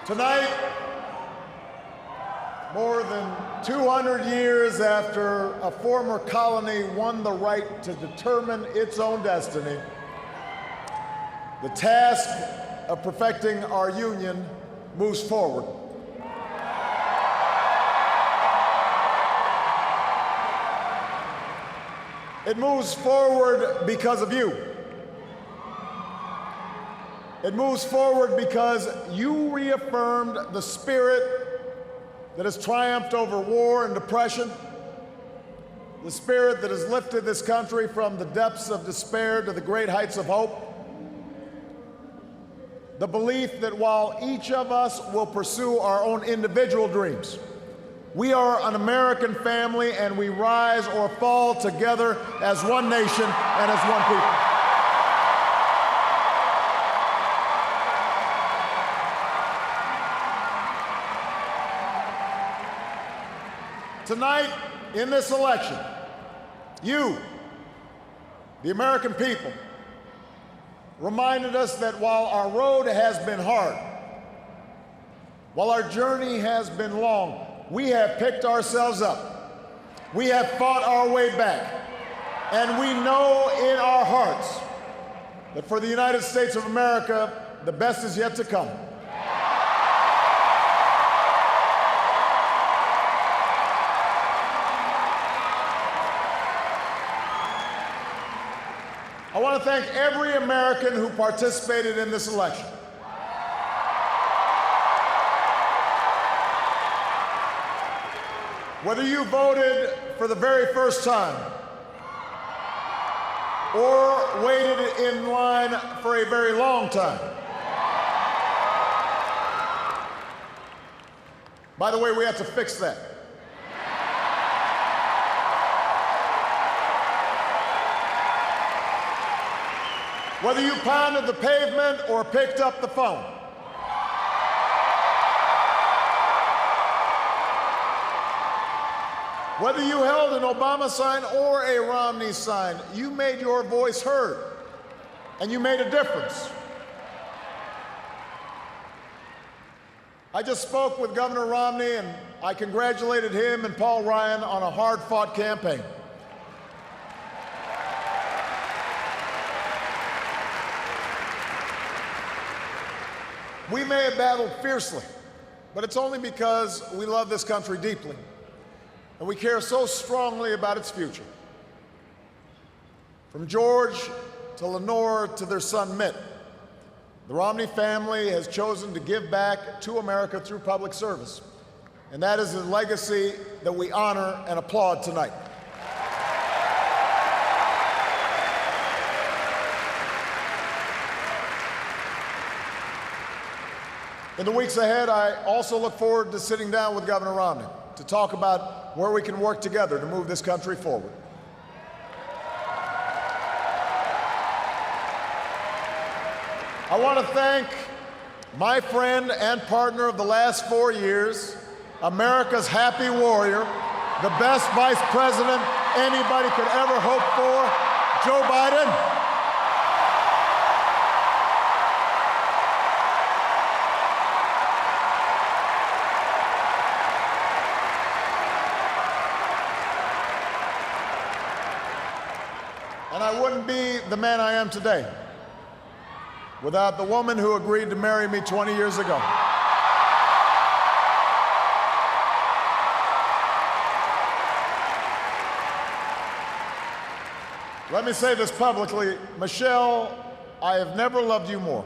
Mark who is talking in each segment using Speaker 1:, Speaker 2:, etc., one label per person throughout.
Speaker 1: Tonight, more than 200 years after a former colony won the right to determine its own destiny, the task of perfecting our union moves forward. It moves forward because of you. It moves forward because you reaffirmed the spirit that has triumphed over war and depression, the spirit that has lifted this country from the depths of despair to the great heights of hope, the belief that while each of us will pursue our own individual dreams, we are an American family and we rise or fall together as one nation and as one people. Tonight, in this election, you, the American people, reminded us that while our road has been hard, while our journey has been long, we have picked ourselves up. We have fought our way back. And we know in our hearts that for the United States of America, the best is yet to come. I want to thank every American who participated in this election. Whether you voted for the very first time or waited in line for a very long time. By the way, we have to fix that. Whether you pounded the pavement or picked up the phone. Whether you held an Obama sign or a Romney sign, you made your voice heard, and you made a difference. I just spoke with Governor Romney, and I congratulated him and Paul Ryan on a hard-fought campaign. We may have battled fiercely, but it's only because we love this country deeply. And we care so strongly about its future. From George to Lenore to their son Mitt, the Romney family has chosen to give back to America through public service. And that is a legacy that we honor and applaud tonight. In the weeks ahead, I also look forward to sitting down with Governor Romney to talk about where we can work together to move this country forward. I want to thank my friend and partner of the last 4 years, America's happy warrior, the best vice president anybody could ever hope for, Joe Biden. And I wouldn't be the man I am today without the woman who agreed to marry me 20 years ago. Let me say this publicly, Michelle, I have never loved you more.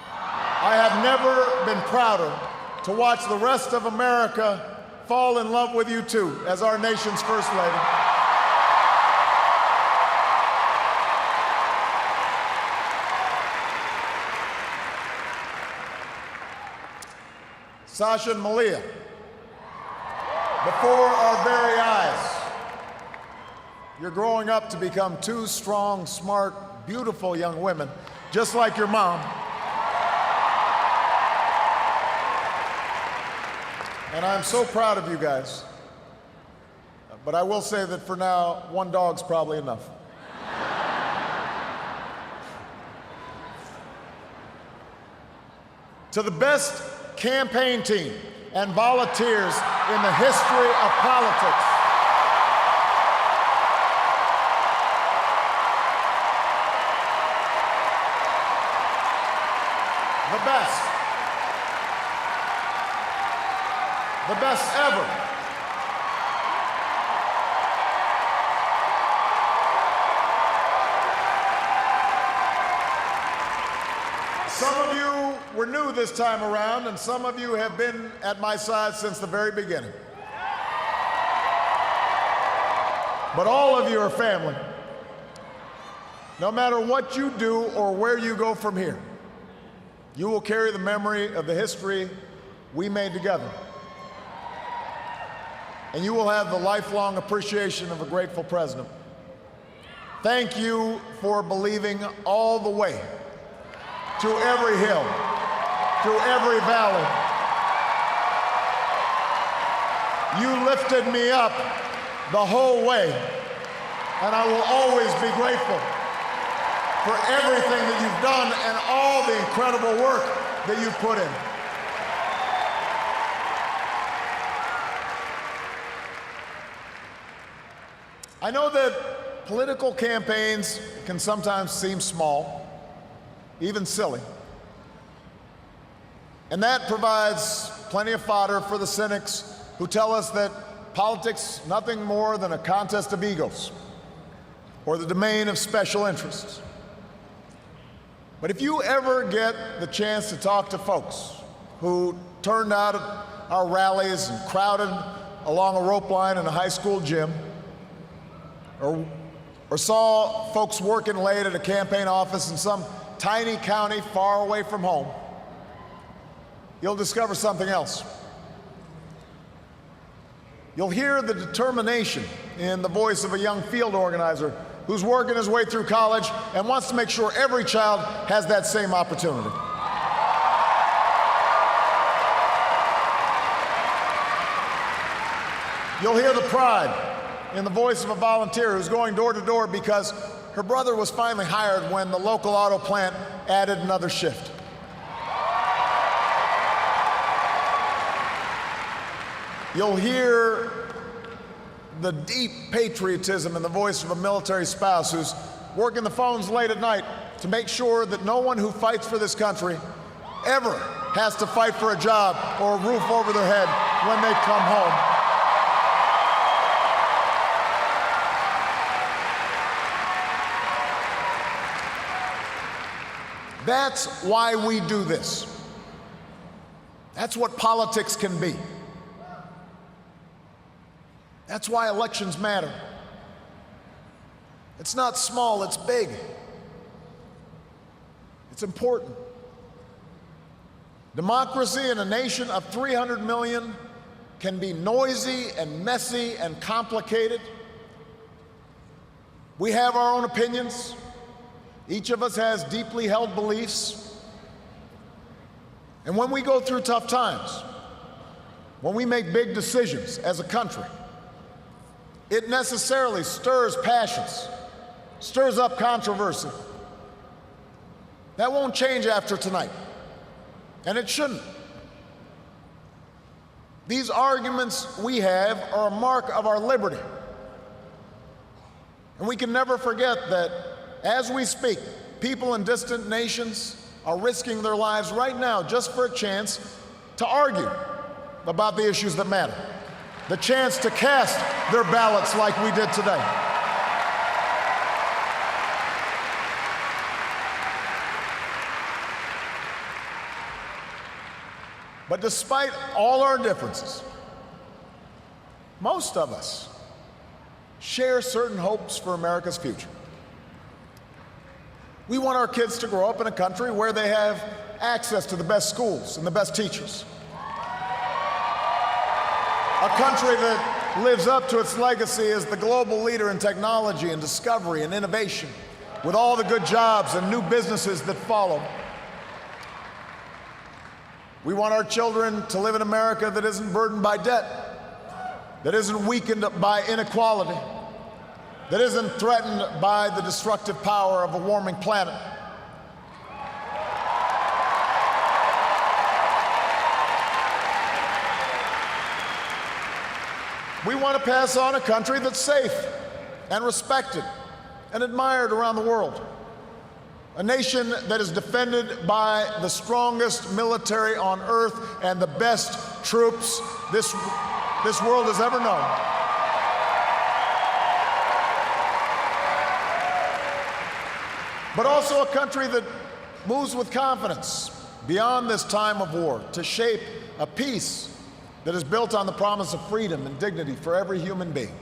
Speaker 1: I have never been prouder to watch the rest of America fall in love with you too, as our nation's First Lady. Sasha and Malia, before our very eyes, you're growing up to become two strong, smart, beautiful young women, just like your mom. And I'm so proud of you guys. But I will say that for now, one dog's probably enough. To the best campaign team and volunteers in the history of politics. The best. The best ever. Some of you were new this time around, and some of you have been at my side since the very beginning. But all of you are family. No matter what you do or where you go from here, you will carry the memory of the history we made together. And you will have the lifelong appreciation of a grateful president. Thank you for believing all the way, through every hill, through every valley. You lifted me up the whole way, and I will always be grateful for everything that you've done and all the incredible work that you've put in. I know that political campaigns can sometimes seem small, even silly. And that provides plenty of fodder for the cynics who tell us that politics is nothing more than a contest of egos or the domain of special interests. But if you ever get the chance to talk to folks who turned out at our rallies and crowded along a rope line in a high school gym, or saw folks working late at a campaign office in some tiny county far away from home, you'll discover something else. You'll hear the determination in the voice of a young field organizer who's working his way through college and wants to make sure every child has that same opportunity. You'll hear the pride in the voice of a volunteer who's going door to door because her brother was finally hired when the local auto plant added another shift. You'll hear the deep patriotism in the voice of a military spouse who's working the phones late at night to make sure that no one who fights for this country ever has to fight for a job or a roof over their head when they come home. That's why we do this. That's what politics can be. That's why elections matter. It's not small, it's big. It's important. Democracy in a nation of 300 million can be noisy and messy and complicated. We have our own opinions. Each of us has deeply held beliefs. And when we go through tough times, when we make big decisions as a country, it necessarily stirs passions, stirs up controversy. That won't change after tonight, and it shouldn't. These arguments we have are a mark of our liberty. And we can never forget that as we speak, people in distant nations are risking their lives right now just for a chance to argue about the issues that matter, the chance to cast their ballots like we did today. But despite all our differences, most of us share certain hopes for America's future. We want our kids to grow up in a country where they have access to the best schools and the best teachers. A country that lives up to its legacy as the global leader in technology and discovery and innovation, with all the good jobs and new businesses that follow. We want our children to live in America that isn't burdened by debt, that isn't weakened by inequality, that isn't threatened by the destructive power of a warming planet. We want to pass on a country that's safe and respected and admired around the world. A nation that is defended by the strongest military on earth and the best troops this world has ever known. But also a country that moves with confidence beyond this time of war to shape a peace that is built on the promise of freedom and dignity for every human being.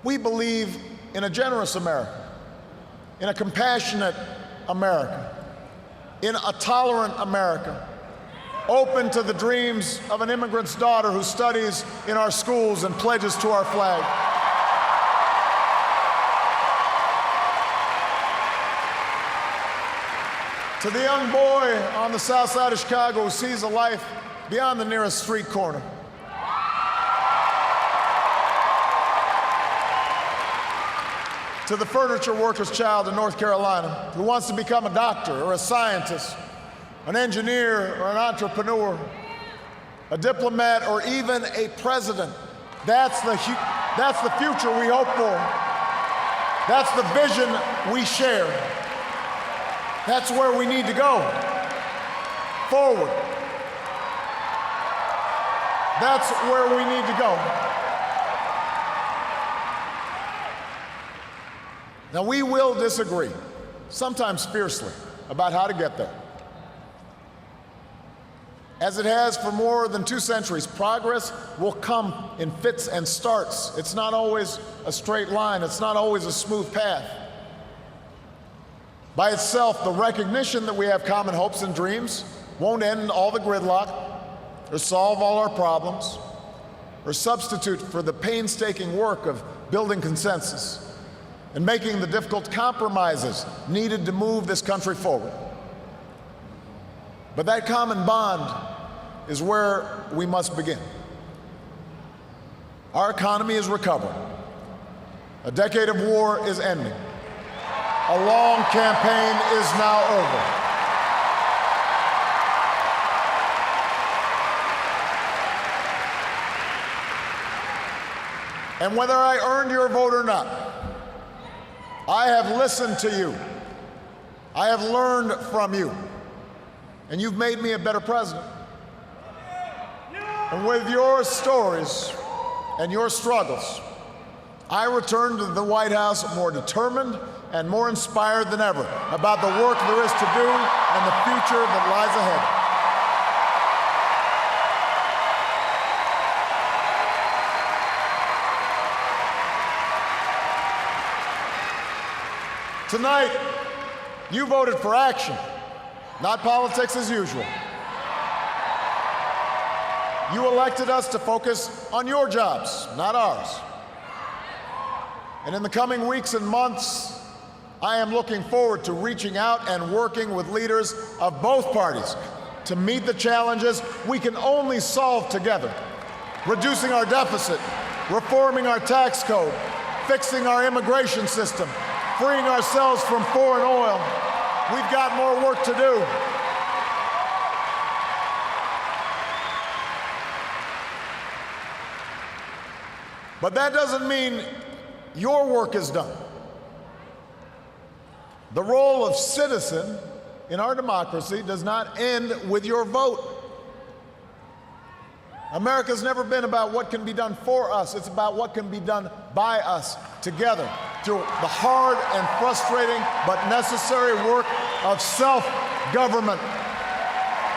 Speaker 1: We believe in a generous America, in a compassionate America, in a tolerant America, open to the dreams of an immigrant's daughter who studies in our schools and pledges to our flag. To the young boy on the south side of Chicago who sees a life beyond the nearest street corner. To the furniture worker's child in North Carolina who wants to become a doctor or a scientist, an engineer or an entrepreneur, a diplomat or even a president. That's the future we hope for. That's the vision we share. That's where we need to go. Forward. That's where we need to go. Now, we will disagree, sometimes fiercely, about how to get there. As it has for more than 2 centuries, progress will come in fits and starts. It's not always a straight line. It's not always a smooth path. By itself, the recognition that we have common hopes and dreams won't end all the gridlock or solve all our problems or substitute for the painstaking work of building consensus and making the difficult compromises needed to move this country forward. But that common bond is where we must begin. Our economy is recovering. A decade of war is ending. A long campaign is now over. And whether I earned your vote or not, I have listened to you. I have learned from you. And you've made me a better president. And with your stories and your struggles, I return to the White House more determined and more inspired than ever about the work there is to do and the future that lies ahead. Tonight, you voted for action, not politics as usual. You elected us to focus on your jobs, not ours. And in the coming weeks and months, I am looking forward to reaching out and working with leaders of both parties to meet the challenges we can only solve together, reducing our deficit, reforming our tax code, fixing our immigration system, freeing ourselves from foreign oil. We've got more work to do. But that doesn't mean your work is done. The role of citizen in our democracy does not end with your vote. America's never been about what can be done for us. It's about what can be done by us together through the hard and frustrating but necessary work of self-government.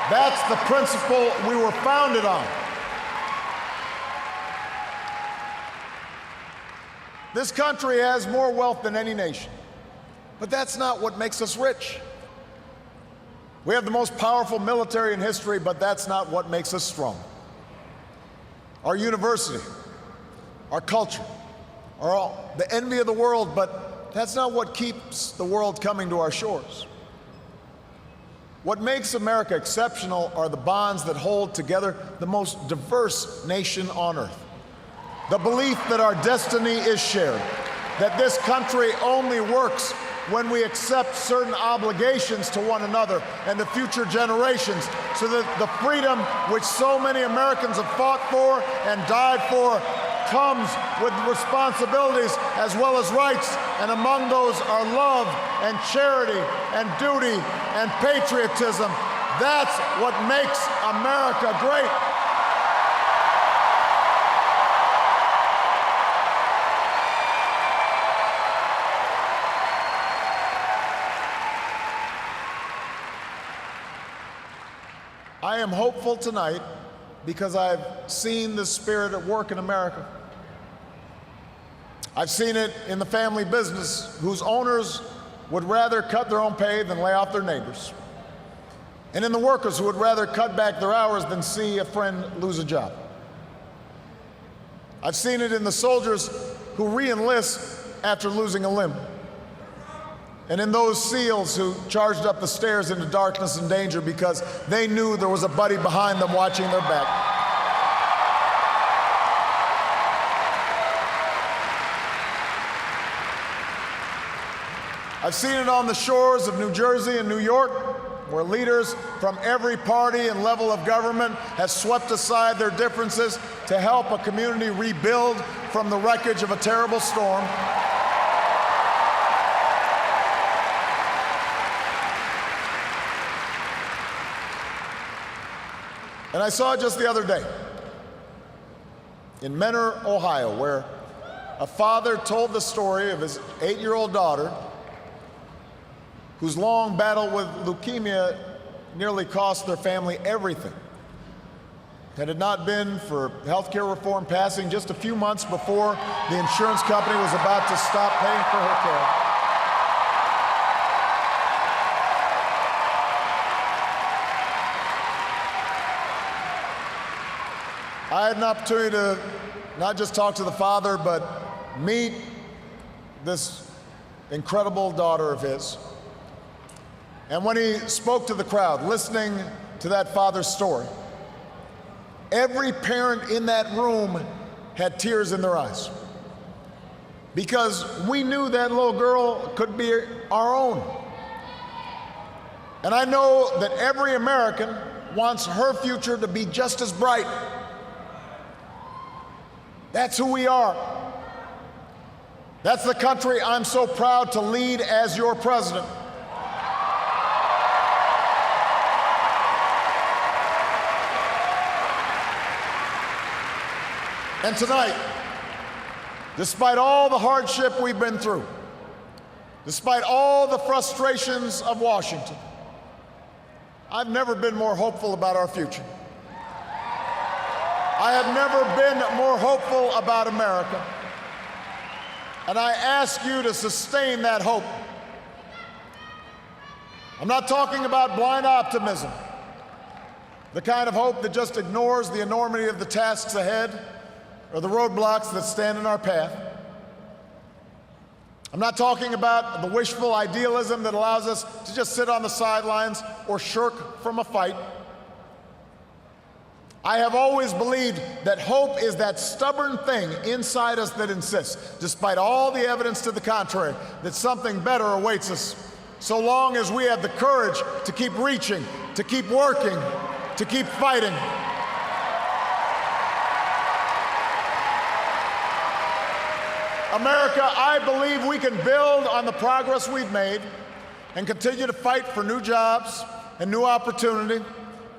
Speaker 1: That's the principle we were founded on. This country has more wealth than any nation, but that's not what makes us rich. We have the most powerful military in history, but that's not what makes us strong. Our university, our culture, are all the envy of the world, but that's not what keeps the world coming to our shores. What makes America exceptional are the bonds that hold together the most diverse nation on earth. The belief that our destiny is shared, that this country only works when we accept certain obligations to one another and to future generations, so that the freedom which so many Americans have fought for and died for comes with responsibilities as well as rights, and among those are love and charity and duty and patriotism. That's what makes America great. I am hopeful tonight because I've seen the spirit at work in America. I've seen it in the family business whose owners would rather cut their own pay than lay off their neighbors, and in the workers who would rather cut back their hours than see a friend lose a job. I've seen it in the soldiers who re-enlist after losing a limb, and in those SEALs who charged up the stairs into darkness and danger because they knew there was a buddy behind them watching their back. I've seen it on the shores of New Jersey and New York, where leaders from every party and level of government have swept aside their differences to help a community rebuild from the wreckage of a terrible storm. And I saw it just the other day in Mentor, Ohio, where a father told the story of his 8-year-old daughter whose long battle with leukemia nearly cost their family everything. Had it not been for health care reform passing just a few months before the insurance company was about to stop paying for her care. I had an opportunity to not just talk to the father, but meet this incredible daughter of his. And when he spoke to the crowd, listening to that father's story, every parent in that room had tears in their eyes, because we knew that little girl could be our own. And I know that every American wants her future to be just as bright. That's who we are. That's the country I'm so proud to lead as your president. And tonight, despite all the hardship we've been through, despite all the frustrations of Washington, I've never been more hopeful about our future. I have never been more hopeful about America. And I ask you to sustain that hope. I'm not talking about blind optimism, the kind of hope that just ignores the enormity of the tasks ahead or the roadblocks that stand in our path. I'm not talking about the wishful idealism that allows us to just sit on the sidelines or shirk from a fight. I have always believed that hope is that stubborn thing inside us that insists, despite all the evidence to the contrary, that something better awaits us, so long as we have the courage to keep reaching, to keep working, to keep fighting. America, I believe we can build on the progress we've made and continue to fight for new jobs and new opportunity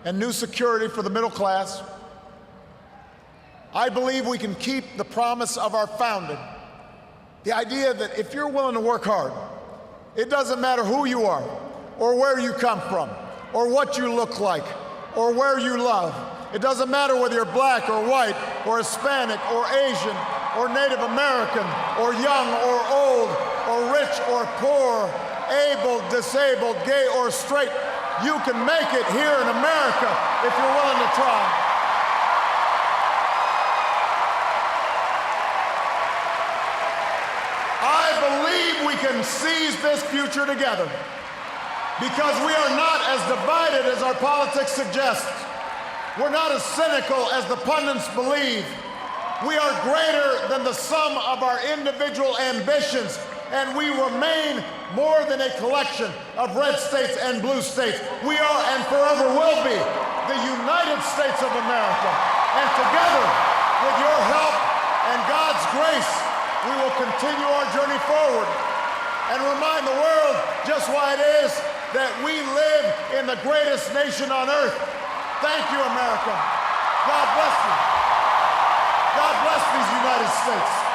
Speaker 1: and new security for the middle class. I believe we can keep the promise of our founding, the idea that if you're willing to work hard, it doesn't matter who you are or where you come from or what you look like or where you love. It doesn't matter whether you're black or white or Hispanic or Asian or Native American or young or old or rich or poor, able, disabled, gay or straight. You can make it here in America if you're willing to try. I believe we can seize this future together because we are not as divided as our politics suggests. We're not as cynical as the pundits believe. We are greater than the sum of our individual ambitions. and we remain more than a collection of red states and blue states. We are and forever will be the United States of America. And together, with your help and God's grace, we will continue our journey forward and remind the world just why it is that we live in the greatest nation on earth. Thank you, America. God bless you. God bless these United States.